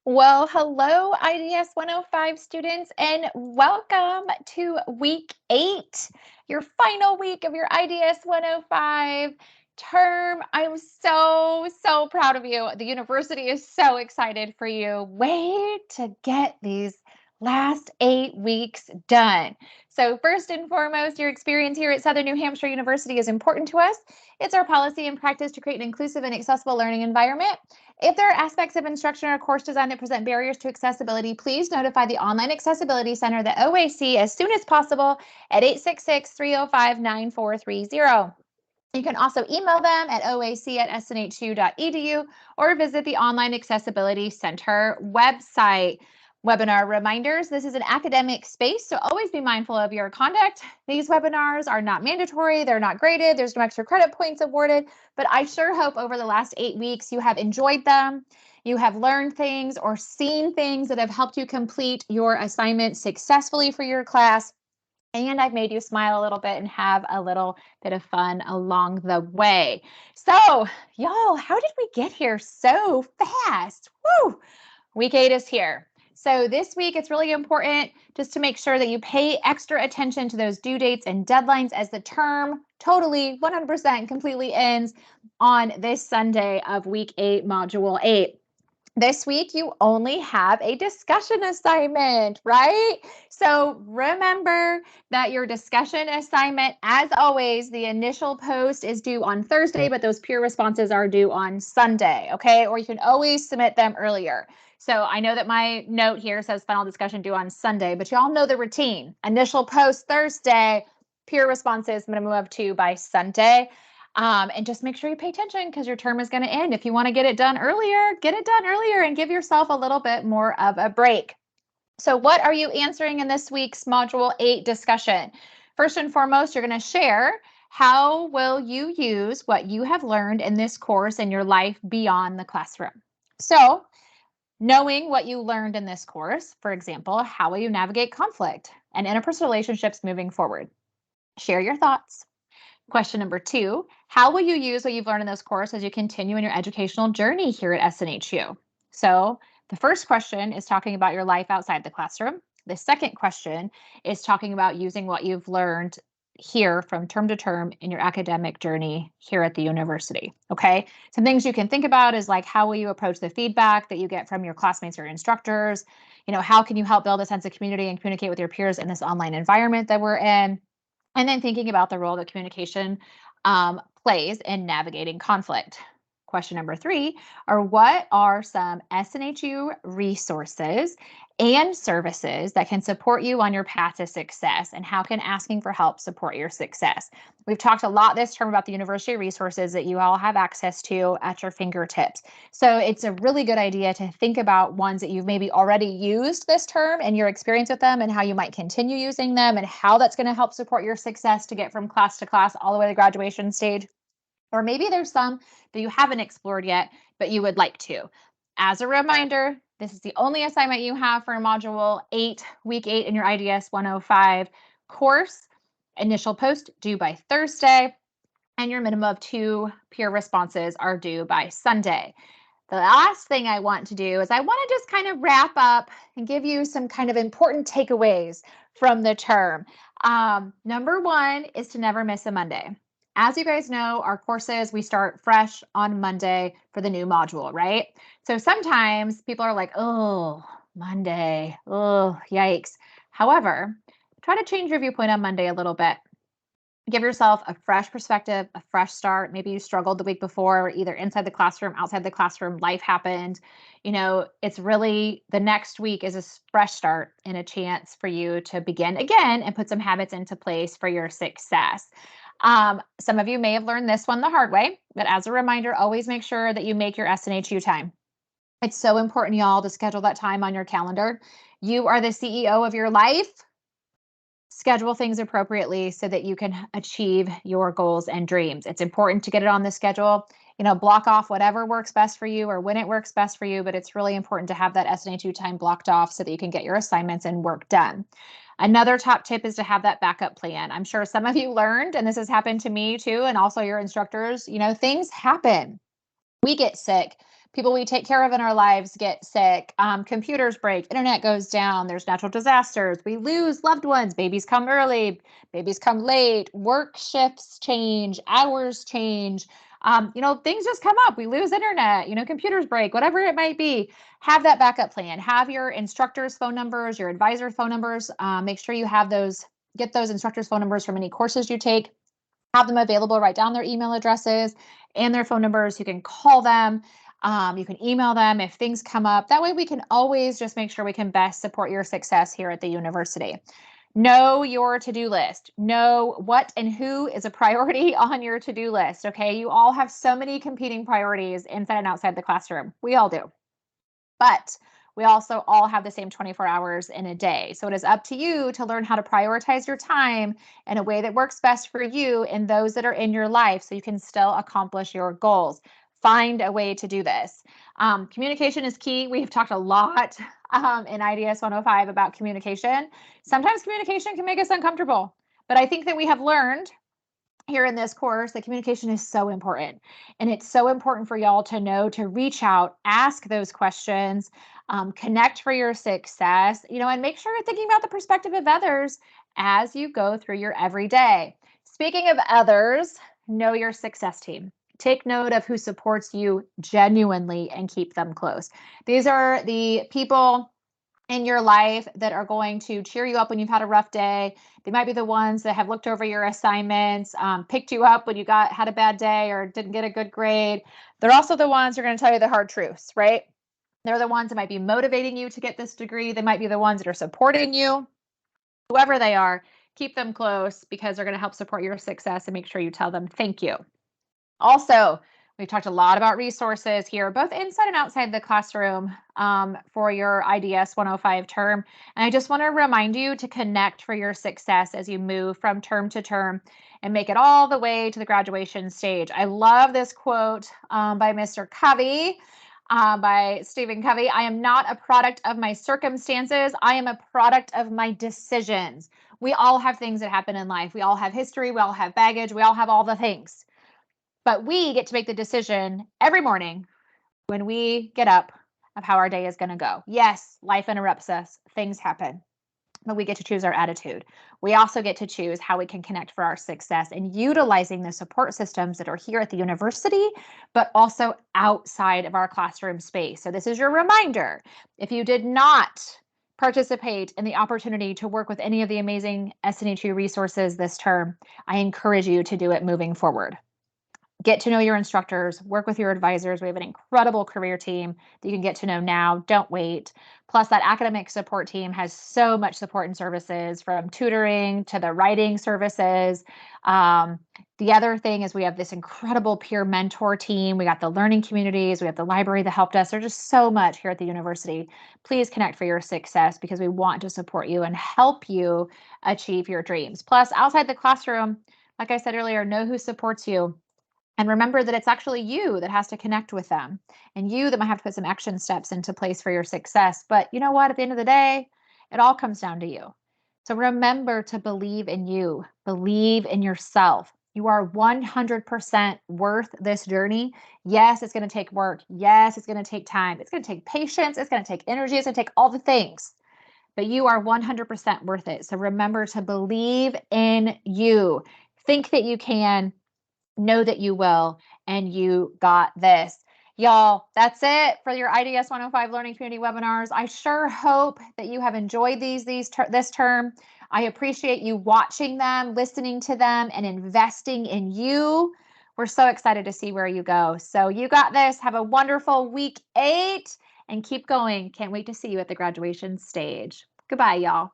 Well, hello, IDS 105 students, and welcome to week 8, your final week of your IDS 105 term. I'm so proud of you. The university is so excited for you. Wait to get these last 8 weeks done. So first and foremost, your experience here at Southern New Hampshire University is important to us. It's our policy and practice to create an inclusive and accessible learning environment. If there are aspects of instruction or course design that present barriers to accessibility, please notify the Online Accessibility Center, the OAC, as soon as possible at 866-305-9430. You can also email them at oac@snhu.edu or visit the Online Accessibility Center website. Webinar reminders. This is an academic space, so always be mindful of your conduct. These webinars are not mandatory. They're not graded. There's no extra credit points awarded, but I sure hope over the last 8 weeks you have enjoyed them. You have learned things or seen things that have helped you complete your assignment successfully for your class. And I've made you smile a little bit and have a little bit of fun along the way. So, y'all, how did we get here so fast? Woo! Week 8 is here. So this week, it's really important just to make sure that you pay extra attention to those due dates and deadlines as the term totally 100% completely ends on this Sunday of week 8, module 8. This week, you only have a discussion assignment, right? So remember that your discussion assignment, as always, the initial post is due on Thursday, but those peer responses are due on Sunday, okay? Or you can always submit them earlier. So I know that my note here says final discussion due on Sunday, but y'all know the routine. Initial post Thursday, peer responses minimum of 2 by Sunday. And just make sure you pay attention because your term is going to end. If you want to get it done earlier, get it done earlier and give yourself a little bit more of a break. So what are you answering in this week's Module 8 discussion? First and foremost, you're going to share how will you use what you have learned in this course in your life beyond the classroom. So knowing what you learned in this course, for example, how will you navigate conflict and interpersonal relationships moving forward? Share your thoughts. Question number 2, how will you use what you've learned in this course as you continue in your educational journey here at SNHU? So the first question is talking about your life outside the classroom. The second question is talking about using what you've learned here from term to term in your academic journey here at the university. Okay, some things you can think about is like, how will you approach the feedback that you get from your classmates or instructors? How can you help build a sense of community and communicate with your peers in this online environment that we're in? And then thinking about the role that communication plays in navigating conflict. Question number 3 are, what are some SNHU resources and services that can support you on your path to success? And how can asking for help support your success? We've talked a lot this term about the university resources that you all have access to at your fingertips. So it's a really good idea to think about ones that you've maybe already used this term and your experience with them and how you might continue using them and how that's going to help support your success to get from class to class all the way to graduation stage. Or maybe there's some that you haven't explored yet, but you would like to. As a reminder, this is the only assignment you have for Module 8, Week 8 in your IDS 105 course. Initial post due by Thursday, and your minimum of 2 peer responses are due by Sunday. The last thing I want to do is I want to just kind of wrap up and give you some kind of important takeaways from the term. Number 1 is to never miss a Monday. As you guys know, our courses, we start fresh on Monday for the new module, right? So sometimes people are like, oh, Monday, oh, yikes. However, try to change your viewpoint on Monday a little bit. Give yourself a fresh perspective, a fresh start. Maybe you struggled the week before, either inside the classroom, outside the classroom, life happened. It's really, the next week is a fresh start and a chance for you to begin again and put some habits into place for your success. Some of you may have learned this one the hard way, but as a reminder, always make sure that you make your SNHU time. It's so important, y'all, to schedule that time on your calendar. You are the CEO of your life. Schedule things appropriately so that you can achieve your goals and dreams. It's important to get it on the schedule. Block off whatever works best for you or when it works best for you, but it's really important to have that SNHU time blocked off so that you can get your assignments and work done. Another top tip is to have that backup plan. I'm sure some of you learned, and this has happened to me too, and also your instructors, things happen. We get sick. people we take care of in our lives get sick, computers break, internet goes down, there's natural disasters, we lose loved ones, babies come early, babies come late, work shifts change, hours change. Things just come up. We lose internet, computers break, whatever it might be. Have that backup plan. Have your instructors' phone numbers, your advisor phone numbers. Make sure you have those, get those instructors' phone numbers from any courses you take. Have them available, write down their email addresses and their phone numbers. You can call them. You can email them if things come up. That way we can always just make sure we can best support your success here at the university. Know your to-do list. Know what and who is a priority on your to-do list, okay? You all have so many competing priorities inside and outside the classroom. We all do. But we also all have the same 24 hours in a day. So it is up to you to learn how to prioritize your time in a way that works best for you and those that are in your life so you can still accomplish your goals. Find a way to do this. Communication is key. We've talked a lot in IDS 105 about communication. Sometimes communication can make us uncomfortable, but I think that we have learned here in this course that communication is so important. And it's so important for y'all to know to reach out, ask those questions, connect for your success, and make sure you're thinking about the perspective of others as you go through your everyday. Speaking of others, know your success team. Take note of who supports you genuinely and keep them close. These are the people in your life that are going to cheer you up when you've had a rough day. They might be the ones that have looked over your assignments, picked you up when you had a bad day or didn't get a good grade. They're also the ones who are going to tell you the hard truths, right? They're the ones that might be motivating you to get this degree. They might be the ones that are supporting you. Whoever they are, keep them close because they're going to help support your success, and make sure you tell them thank you. Also, we've talked a lot about resources here, both inside and outside the classroom for your IDS 105 term. And I just want to remind you to connect for your success as you move from term to term and make it all the way to the graduation stage. I love this quote by Mr. Covey, by Stephen Covey. I am not a product of my circumstances. I am a product of my decisions. We all have things that happen in life. We all have history. We all have baggage. We all have all the things. But we get to make the decision every morning when we get up of how our day is going to go. Yes, life interrupts us. Things happen. But we get to choose our attitude. We also get to choose how we can connect for our success and utilizing the support systems that are here at the university, but also outside of our classroom space. So this is your reminder. If you did not participate in the opportunity to work with any of the amazing SNHU resources this term, I encourage you to do it moving forward. Get to know your instructors, work with your advisors. We have an incredible career team that you can get to know now. Don't wait. Plus, that academic support team has so much support and services, from tutoring to the writing services. The other thing is we have this incredible peer mentor team. We got the learning communities. We have the library that helped us. There's just so much here at the university. Please connect for your success because we want to support you and help you achieve your dreams. Plus, outside the classroom, like I said earlier, know who supports you. And remember that it's actually you that has to connect with them, and you that might have to put some action steps into place for your success. But you know what? At the end of the day, it all comes down to you. So remember to believe in you, believe in yourself. You are 100% worth this journey. Yes, it's going to take work. Yes, it's going to take time. It's going to take patience. It's going to take energy. It's going to take all the things. But you are 100% worth it. So remember to believe in you. Think that you can. Know that you will, and you got this. Y'all, that's it for your IDS 105 Learning Community webinars. I sure hope that you have enjoyed this term. I appreciate you watching them, listening to them, and investing in you. We're so excited to see where you go. So you got this. Have a wonderful week 8 and keep going. Can't wait to see you at the graduation stage. Goodbye, y'all.